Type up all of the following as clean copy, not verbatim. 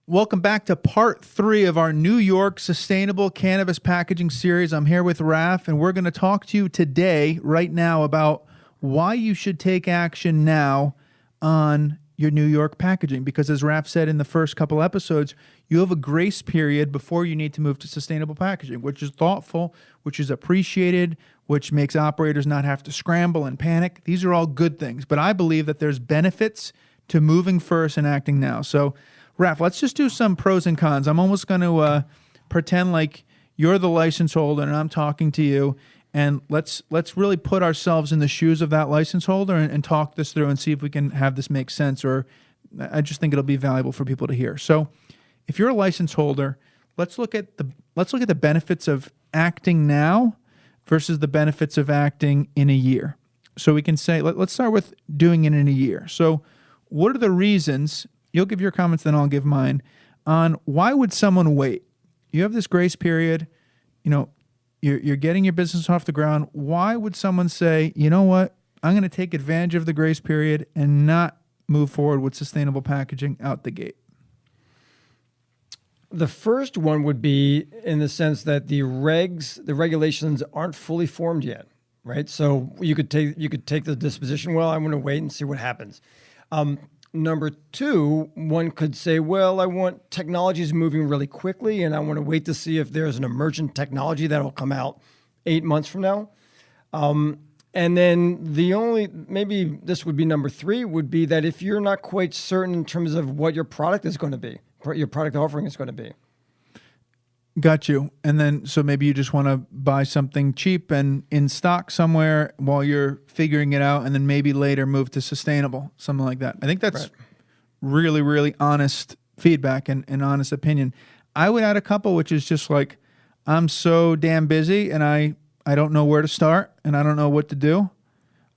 Welcome back to part 3 of our New York Sustainable Cannabis Packaging Series. I'm here with Raf, and we're going to talk to you today, right now, about why you should take action now on your New York packaging. Because as Raf said in the first couple episodes, you have a grace period before you need to move to sustainable packaging, which is thoughtful, which is appreciated, which makes operators not have to scramble and panic. These are all good things. But I believe that there's benefits to moving first and acting now. So Raf, let's just do some pros and cons. I'm almost going to pretend like you're the license holder and I'm talking to you, and let's really put ourselves in the shoes of that license holder and talk this through and see if we can have this make sense, or I just think it'll be valuable for people to hear. So if you're a license holder, let's look at the benefits of acting now versus the benefits of acting in a year. So we can say, let's start with doing it in a year. So what are the reasons? You'll give your comments, then I'll give mine, on why would someone wait? You have this grace period, you're getting your business off the ground. Why would someone say, you know what, I'm going to take advantage of the grace period and not move forward with sustainable packaging out the gate? The first one would be in the sense that the regulations aren't fully formed yet, right? So you could take the disposition, well, I'm going to wait and see what happens. Number two, one could say, well, I want technologies moving really quickly, and I want to wait to see if there's an emergent technology that will come out 8 months from now. And then maybe this would be number three, would be that if you're not quite certain in terms of what your product is going to be, your product offering is going to be. Got you. And then, so maybe you just want to buy something cheap and in stock somewhere while you're figuring it out, and then maybe later move to sustainable, something like that. I think that's really, really honest feedback and honest opinion. I would add a couple, which is just like, I'm so damn busy and I don't know where to start and I don't know what to do.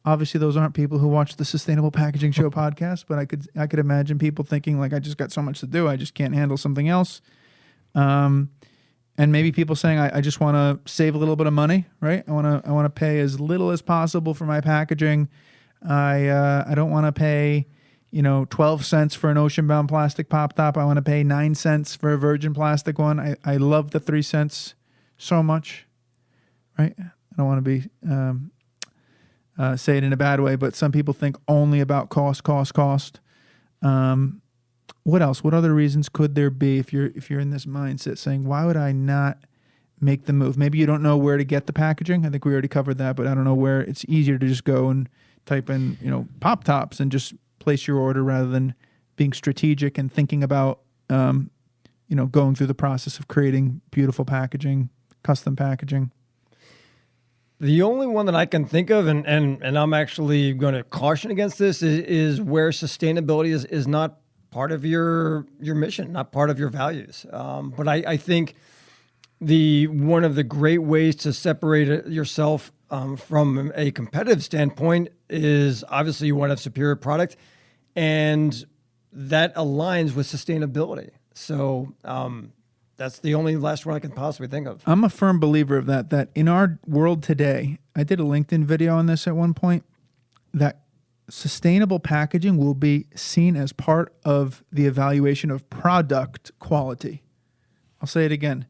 Obviously, those aren't people who watch the Sustainable Packaging Show podcast, but I could imagine people thinking like, I just got so much to do, I just can't handle something else. And maybe people saying, I just want to save a little bit of money, right? I want to pay as little as possible for my packaging. I don't want to pay, 12 cents for an ocean-bound plastic pop top. I want to pay 9 cents for a virgin plastic one. I love the 3 cents so much, right? I don't want to be say it in a bad way, but some people think only about cost. What else? What other reasons could there be if you're in this mindset saying, why would I not make the move? Maybe you don't know where to get the packaging. I think we already covered that, but I don't know where. It's easier to just go and type in, pop tops and just place your order rather than being strategic and thinking about, going through the process of creating beautiful packaging, custom packaging. The only one that I can think of, and I'm actually going to caution against this, is where sustainability is not part of your mission, not part of your values. But I think one of the great ways to separate yourself from a competitive standpoint is obviously you want to have superior product, and that aligns with sustainability. So that's the only last one I can possibly think of. I'm a firm believer of that in our world today, I did a LinkedIn video on this at one point, that sustainable packaging will be seen as part of the evaluation of product quality. I'll say it again.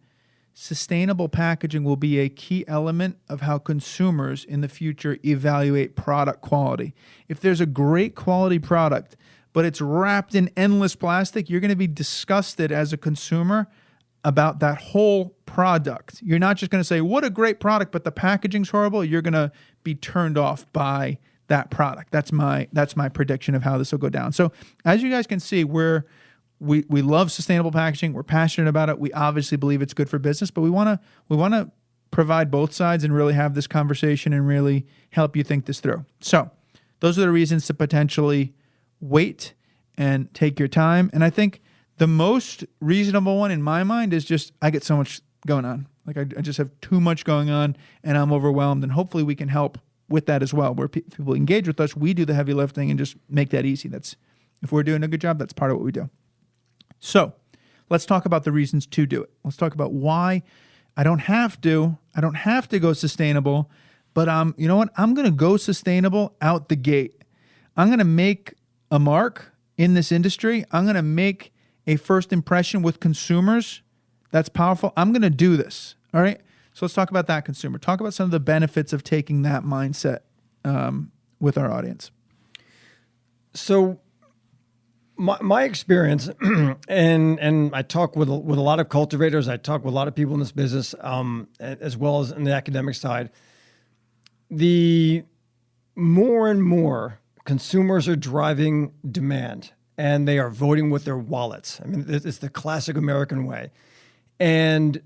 Sustainable packaging will be a key element of how consumers in the future evaluate product quality. If there's a great quality product, but it's wrapped in endless plastic, you're going to be disgusted as a consumer about that whole product. You're not just going to say, what a great product, but the packaging's horrible. You're going to be turned off by that product. That's my prediction of how this will go down. So as you guys can see, we love sustainable packaging. We're passionate about it. We obviously believe it's good for business, but we want to provide both sides and really have this conversation and really help you think this through. So those are the reasons to potentially wait and take your time. And I think the most reasonable one in my mind is just, I get so much going on. Like I just have too much going on and I'm overwhelmed, and hopefully we can help with that as well, where people engage with us. We do the heavy lifting and just make that easy. If we're doing a good job, that's part of what we do. So let's talk about the reasons to do it. Let's talk about why I don't have to go sustainable, but you know what? I'm going to go sustainable out the gate. I'm going to make a mark in this industry. I'm going to make a first impression with consumers, that's powerful. I'm going to do this. All right. So let's talk about that consumer. Talk about some of the benefits of taking that mindset with our audience. So my experience, and I talk with a lot of cultivators. I talk with a lot of people in this business, as well as in the academic side. The more and more consumers are driving demand, and they are voting with their wallets. I mean, it's the classic American way. And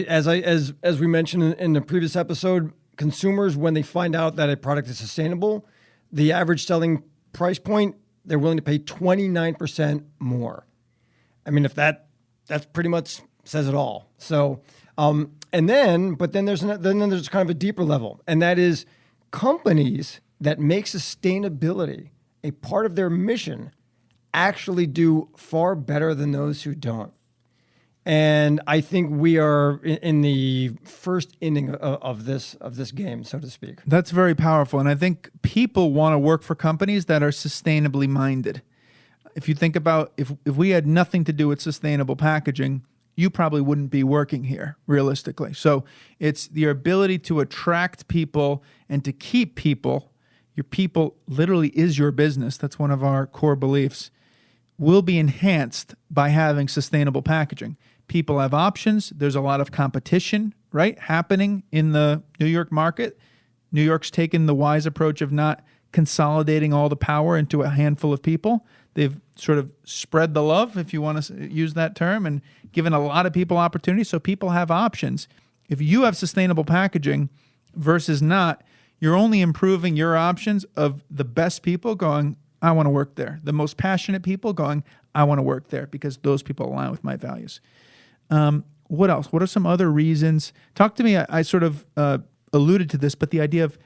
as we mentioned in the previous episode, consumers, when they find out that a product is sustainable, the average selling price point, they're willing to pay 29% more. I mean, if that's pretty much says it all. So, but then there's kind of a deeper level, and that is companies that make sustainability a part of their mission actually do far better than those who don't. And I think we are in the first inning of this game, so to speak. That's very powerful. And I think people want to work for companies that are sustainably minded. If you think about if we had nothing to do with sustainable packaging, you probably wouldn't be working here, realistically. So it's the ability to attract people and to keep people. Your people literally is your business. That's one of our core beliefs. Will be enhanced by having sustainable packaging. People have options. There's a lot of competition, right, happening in the New York market. New York's taken the wise approach of not consolidating all the power into a handful of people. They've sort of spread the love, if you want to use that term, and given a lot of people opportunities. So people have options. If you have sustainable packaging versus not, you're only improving your options of the best people going, I want to work there. The most passionate people going, I want to work there because those people align with my values. What else? What are some other reasons? Talk to me. I sort of alluded to this, but the idea of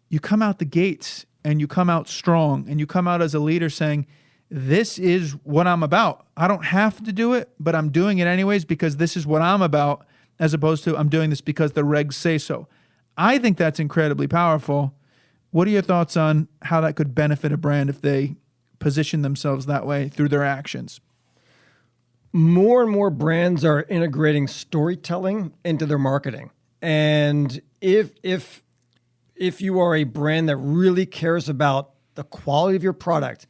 you come out the gates and you come out strong and you come out as a leader saying, this is what I'm about. I don't have to do it, but I'm doing it anyways because this is what I'm about, as opposed to I'm doing this because the regs say so. I think that's incredibly powerful. What are your thoughts on how that could benefit a brand if they position themselves that way through their actions? More and more brands are integrating storytelling into their marketing. And if you are a brand that really cares about the quality of your product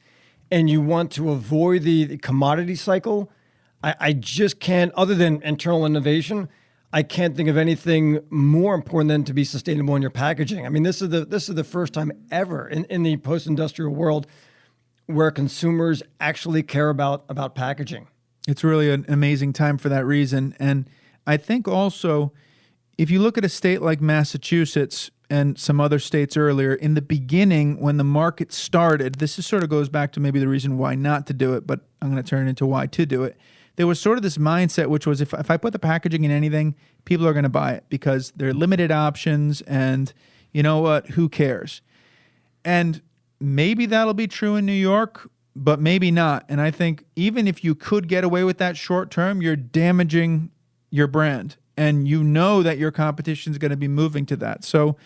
and you want to avoid the commodity cycle, I just can't, other than internal innovation, I can't think of anything more important than to be sustainable in your packaging. I mean, this is the first time ever in the post-industrial world where consumers actually care about packaging. It's really an amazing time for that reason. And I think also, if you look at a state like Massachusetts and some other states earlier, in the beginning, when the market started, this is sort of goes back to maybe the reason why not to do it, but I'm going to turn it into why to do it. There was sort of this mindset, which was if I put the packaging in anything, people are going to buy it because there are limited options and you know what, who cares? And maybe that'll be true in New York, but maybe not. And I think even if you could get away with that short term, you're damaging your brand. And you know that your competition is going to be moving to that. So,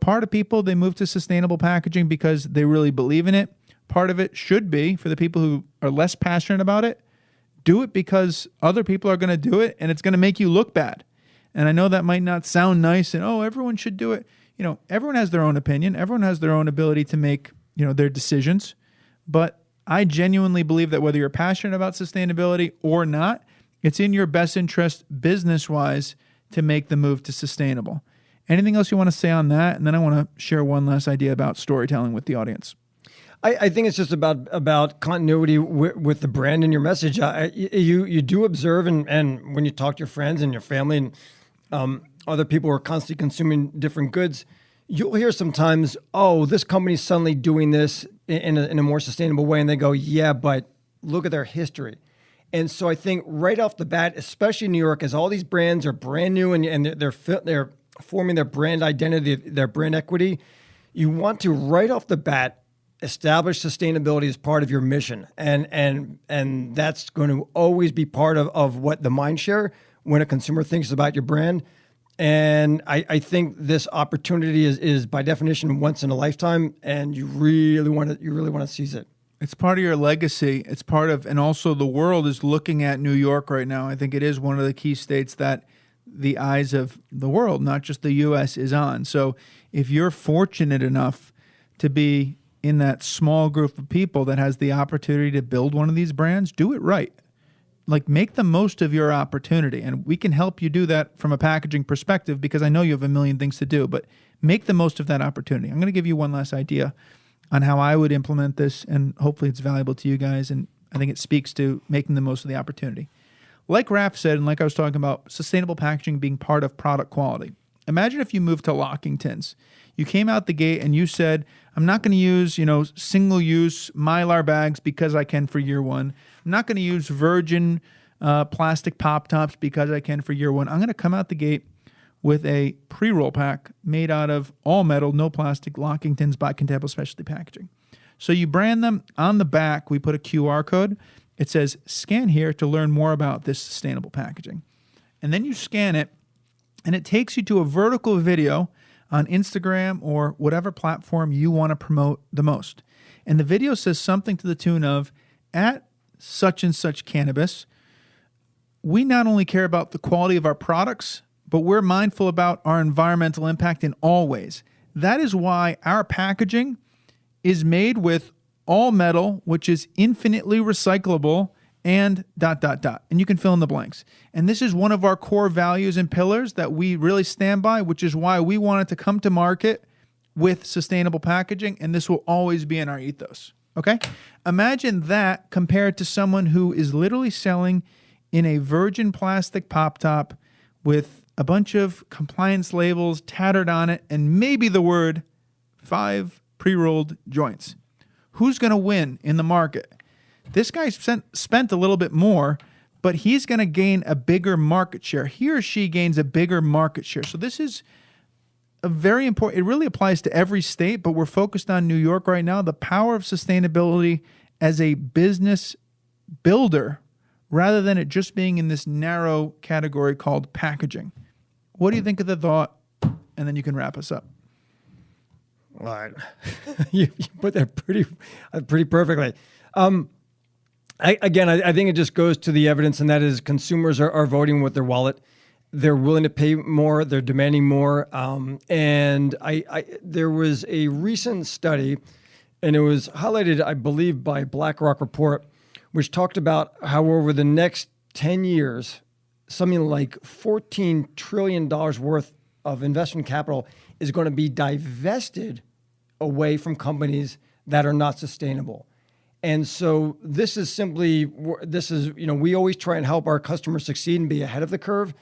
part of people, they move to sustainable packaging because they really believe in it. Part of it should be for the people who are less passionate about it, do it because other people are going to do it and it's going to make you look bad. And I know that might not sound nice and, everyone should do it. Everyone has their own opinion. Everyone has their own ability to make, their decisions. But I genuinely believe that whether you're passionate about sustainability or not, it's in your best interest business-wise to make the move to sustainable. Anything else you want to say on that? And then I want to share one last idea about storytelling with the audience. I think it's just about continuity with the brand and your message. You do observe, and when you talk to your friends and your family and other people who are constantly consuming different goods, you'll hear sometimes, this company's suddenly doing this in a more sustainable way. And they go, yeah, but look at their history. And so I think right off the bat, especially in New York, as all these brands are brand new and they're forming their brand identity, their brand equity, you want to right off the bat establish sustainability as part of your mission. And that's going to always be part of what the mind share when a consumer thinks about your brand. And I think this opportunity is by definition once in a lifetime, and you really want to seize it. It's part of your legacy. It's part of, and also the world is looking at New York right now. I think it is one of the key states that the eyes of the world, not just the U.S., is on. So if you're fortunate enough to be in that small group of people that has the opportunity to build one of these brands, do it right. Like, make the most of your opportunity. And we can help you do that from a packaging perspective, because I know you have a million things to do, but make the most of that opportunity. I'm going to give you one last idea on how I would implement this, and hopefully it's valuable to you guys. And I think it speaks to making the most of the opportunity. Like Raph said, and like I was talking about, sustainable packaging being part of product quality. Imagine if you moved to locking tins. You came out the gate and you said, I'm not going to use, single-use Mylar bags because I can for year one. I'm not going to use virgin plastic pop tops because I can for year one. I'm going to come out the gate with a pre-roll pack made out of all metal, no plastic locking tins by Contemptible Specialty Packaging. So you brand them. On the back, we put a QR code. It says, scan here to learn more about this sustainable packaging. And then you scan it, and it takes you to a vertical video on Instagram or whatever platform you want to promote the most. And the video says something to the tune of, at such and such cannabis, we not only care about the quality of our products, but we're mindful about our environmental impact in all ways. That is why our packaging is made with all metal, which is infinitely recyclable, and ... And you can fill in the blanks. And this is one of our core values and pillars that we really stand by, which is why we wanted to come to market with sustainable packaging, and this will always be in our ethos. Okay? Imagine that compared to someone who is literally selling in a virgin plastic pop top with a bunch of compliance labels tattered on it and maybe the word 5 pre-rolled joints. Who's going to win in the market? This guy spent a little bit more, but he's going to gain a bigger market share. He or she gains a bigger market share. So this is a very important, it really applies to every state, but we're focused on New York right now. The power of sustainability as a business builder, rather than it just being in this narrow category called packaging. What do you think of the thought? And then you can wrap us up. All right. you put that pretty perfectly. I think it just goes to the evidence, and that is consumers are voting with their wallet. They're willing to pay more. They're demanding more. And there was a recent study, and it was highlighted, I believe, by BlackRock Report, which talked about how over the next 10 years, something like $14 trillion worth of investment capital is going to be divested away from companies that are not sustainable. And so this is, we always try and help our customers succeed and be ahead of the curve.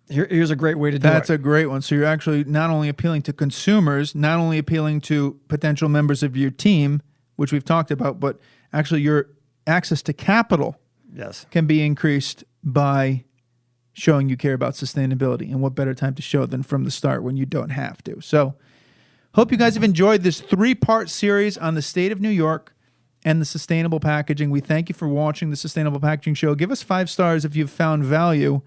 Here's a great way to do it. That's a great one. So you're actually not only appealing to consumers, not only appealing to potential members of your team, which we've talked about, but actually your access to capital can be increased by showing you care about sustainability. And what better time to show than from the start when you don't have to. So hope you guys have enjoyed this 3-part series on the state of New York and the sustainable packaging. We thank you for watching the Sustainable Packaging Show. Give us 5 stars if you've found value.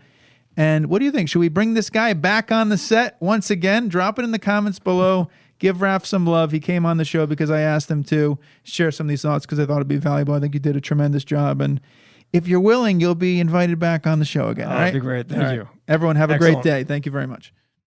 And what do you think? Should we bring this guy back on the set once again? Drop it in the comments below. Give Raph some love. He came on the show because I asked him to share some of these thoughts because I thought it'd be valuable. I think he did a tremendous job. And if you're willing, you'll be invited back on the show again. All right? That'd be great. Thank you. Everyone have a great day. Thank you very much.